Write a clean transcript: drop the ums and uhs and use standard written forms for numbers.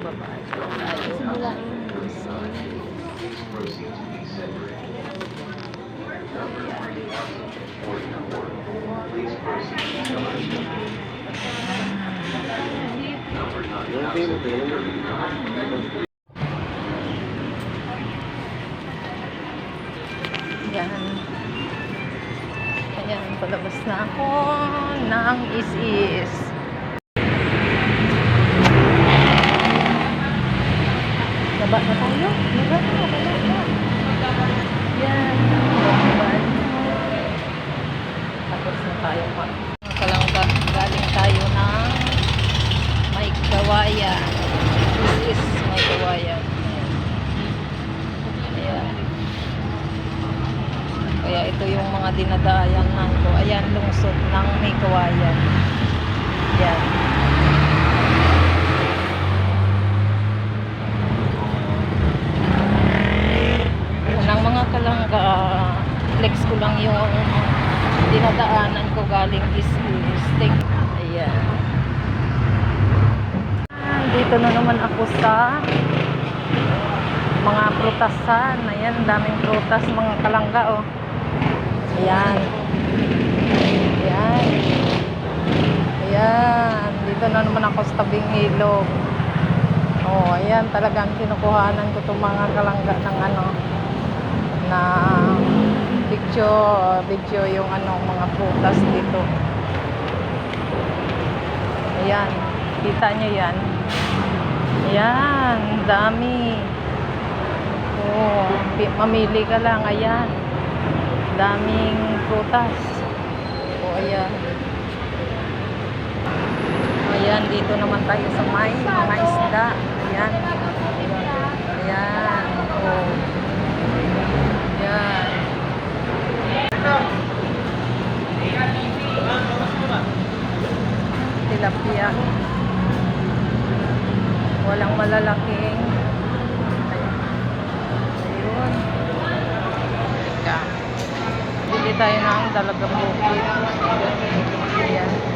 babae tayo. Yan. Ayan, palabas na ako ng is-is. Baba na tayo. Baba na. Yan. Tapos na tayo pa. Kalangga, galing tayo ng May Kawayan. This is May Kawayan. Ayan. Kaya ito yung mga dinadaanan ko. Ayan, lungsod ng May Kawayan. Yan. Unang mga kalangga, flex ko lang yung dinadaanan ko galing is stick. Ayan. Dito na naman ako sa mga prutasan. Ayan, daming prutas mga kalangga, oh. Ayan. Ayan. Ayan. Dito na naman ako sa tabing ilog. Oh, ayan, talagang kinukuhanan ko itong mga kalangga ng ano, na video yung ano, mga prutas dito. Ayan, kita nyo yan. Ayan, dami. Oh, mamili ka lang. Ayan, daming prutas. Oh, ayan. Ayan, dito naman tayo sa may mga isda. Ayan. Ayan. Oh. Ayan. Tilapia. Walang malalaking. Ayun. Teka. Bili tayo ng dalagang bukid. Ayan.